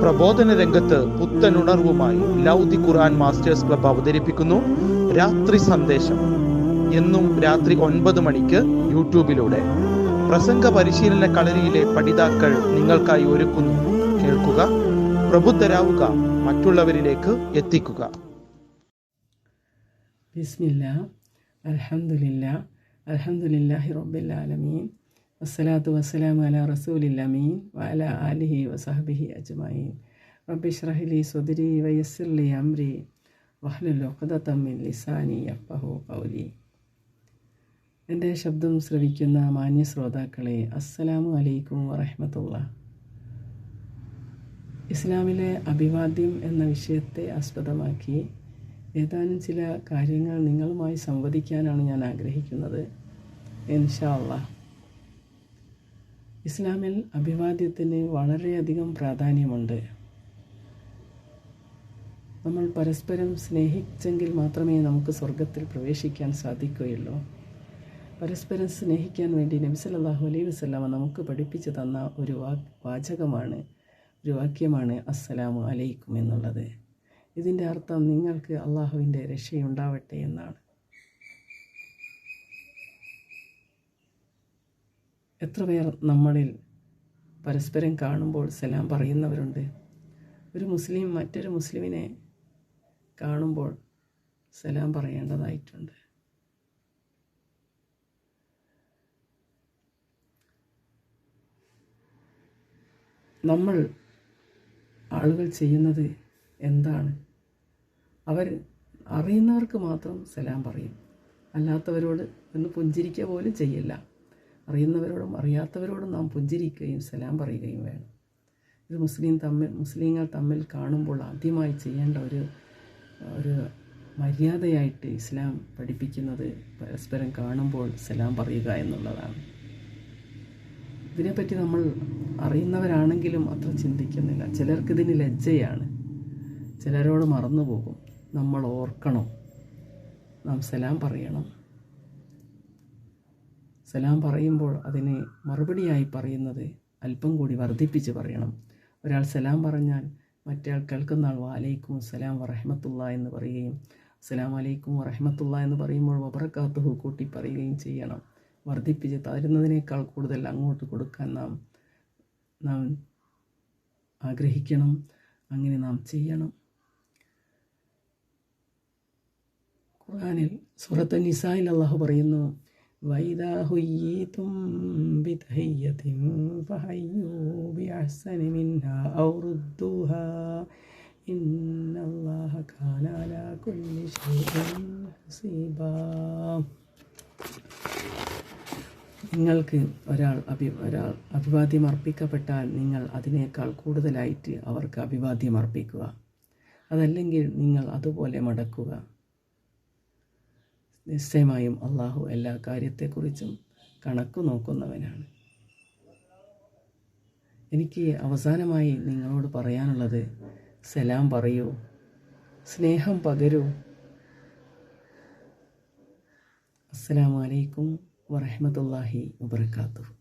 പ്രബോധന രംഗത്ത് പുത്തനുണർവുമായി ലൗദി ഖുർആൻ masters club അവതരിപ്പിക്കുന്നു രാത്രി സന്ദേശം. എന്നും രാത്രി 9 മണിക്ക് യൂട്യൂബിലൂടെ പ്രസംഗ പരിശീലന കളരിയിലെ പഠിതാക്കൾ നിങ്ങൾക്കായി ഒരുക്കുന്നു. കേൾക്കുക, പ്രബുദ്ധരാവുക, മറ്റുള്ളവരിലേക്ക് എത്തിക്കുക. ബിസ്മില്ലാ, അൽഹംദുലില്ലാ, അൽഹംദുലില്ലാഹി റബ്ബിൽ ആലമീൻ, വസ്സലാത്തു വസ്സലാമു അലാ റസൂലിൽ അമീൻ വഅലാ ആലിഹി വസഹ്ബിഹി അജ്മഈൻ. റബ്ബി ഇശ്റഹ് ലി സ്വദ്രി വയസ്സിർ ലി അംരി വഹ്ലുൽ ഉഖ്ദതം മിൻ ലിസാനി യഫ്ഖഹു ഖൗലി. എൻ്റെ ശബ്ദം ശ്രവിക്കുന്ന മാന്യ ശ്രോതാക്കളെ, അസ്സലാമു അലൈക്കും വറഹ്മത്തുള്ളാഹി. ഇസ്ലാമിലെ അഭിവാദ്യം എന്ന വിഷയത്തെ ആസ്പദമാക്കി ഏതാനും ചില കാര്യങ്ങൾ നിങ്ങളുമായി സംവദിക്കാനാണ് ഞാൻ ആഗ്രഹിക്കുന്നത്, ഇൻഷാ അല്ലാഹ്. ഇസ്ലാമിൽ അഭിവാദ്യത്തിന് വളരെയധികം പ്രാധാന്യമുണ്ട്. നമ്മൾ പരസ്പരം സ്നേഹിച്ചെങ്കിൽ മാത്രമേ നമുക്ക് സ്വർഗത്തിൽ പ്രവേശിക്കാൻ സാധിക്കുകയുള്ളൂ. പരസ്പരം സ്നേഹിക്കാൻ വേണ്ടി നബി സല്ലല്ലാഹു അലൈഹി വസല്ലമ നമുക്ക് പഠിപ്പിച്ചു തന്ന ഒരു വാക്യമാണ് അസ്സലാമു അലൈക്കും എന്നുള്ളത്. ഇതിൻ്റെ അർത്ഥം നിങ്ങൾക്ക് അള്ളാഹുവിൻ്റെ രക്ഷയുണ്ടാവട്ടെ എന്നാണ്. എത്ര പേർ നമ്മളിൽ പരസ്പരം കാണുമ്പോൾ സലാം പറയുന്നവരുണ്ട്? ഒരു മുസ്ലിം മറ്റൊരു മുസ്ലിമിനെ കാണുമ്പോൾ സലാം പറയേണ്ടതായിട്ടുണ്ട്. നമ്മൾ ആളുകൾ ചെയ്യുന്നത് എന്താണ്? അവർ അറിയുന്നവർക്ക് മാത്രം സലാം പറയും, അല്ലാത്തവരോട് ഒന്ന് പുഞ്ചിരിക്കുക പോലും ചെയ്യില്ല. അറിയുന്നവരോടും അറിയാത്തവരോടും നാം പുഞ്ചിരിക്കുകയും സലാം പറയുകയും വേണം. ഇത് മുസ്ലിങ്ങൾ തമ്മിൽ കാണുമ്പോൾ ആദ്യമായി ചെയ്യേണ്ട ഒരു മര്യാദയായിട്ട് ഇസ്ലാം പഠിപ്പിക്കുന്നത് പരസ്പരം കാണുമ്പോൾ സലാം പറയുക എന്നുള്ളതാണ്. ഇതിനെപ്പറ്റി നമ്മൾ അറിയുന്നവരാണെങ്കിലും അത്ര ചിന്തിക്കുന്നില്ല. ചിലർക്കിതിന് ലജ്ജയാണ്, ചിലരോട് മറന്നുപോകും. നമ്മൾ ഓർക്കണം, നാം സലാം പറയണം. സലാം പറയുമ്പോൾ അതിന് മറുപടിയായി പറയുന്നത് അല്പം കൂടി വർദ്ധിപ്പിച്ച് പറയണം. ഒരാൾ സലാം പറഞ്ഞാൽ മറ്റേ ആൾ കേൾക്കുന്ന ആൾ വഅലൈക്കും അസ്സലാം വറഹ്മത്തുള്ളാഹി എന്ന് പറയുകയും അസ്സലാമു അലൈക്കും വറഹ്മത്തുള്ളാഹി എന്ന് പറയുമ്പോൾ വബറകാതുഹു കൂട്ടി പറയുകയും ചെയ്യണം. വർദ്ധിപ്പിച്ച് തരുന്നതിനേക്കാൾ കൂടുതൽ അങ്ങോട്ട് കൊടുക്കാൻ നാം ആഗ്രഹിക്കണം. അങ്ങനെ നാം ചെയ്യണം. ഖുർആനിൽ സൂറത്ത് നിസായിൽ അല്ലാഹു പറയുന്നു, വൈദാ ഹുയ്യിതും ബിതഹിയ്യതിൻ ഫഹയ്യൂ ബിഅഹ്സനി മിൻഹാ ഔ റുദ്ദൂഹാ ഇന്നല്ലാഹ കാന അലാ കുല്ലി ശൈഇൻ ഹസീബാ. നിങ്ങൾക്ക് ഒരാൾ അഭിവാദ്യം അർപ്പിക്കപ്പെട്ടാൽ നിങ്ങൾ അതിനേക്കാൾ കൂടുതലായിട്ട് അവർക്ക് അഭിവാദ്യം അർപ്പിക്കുക. അതല്ലെങ്കിൽ നിങ്ങൾ അതുപോലെ മടക്കുക. നിശ്ചയമായും അള്ളാഹു എല്ലാ കാര്യത്തെക്കുറിച്ചും കണക്ക് നോക്കുന്നവനാണ്. എനിക്ക് അവസാനമായി നിങ്ങളോട് പറയാനുള്ളത്, സലാം പറയൂ, സ്നേഹം പകരൂ. അസ്സലാമു അലൈക്കും വറഹ്മത്തുള്ളാഹി വബറകാതുഹു.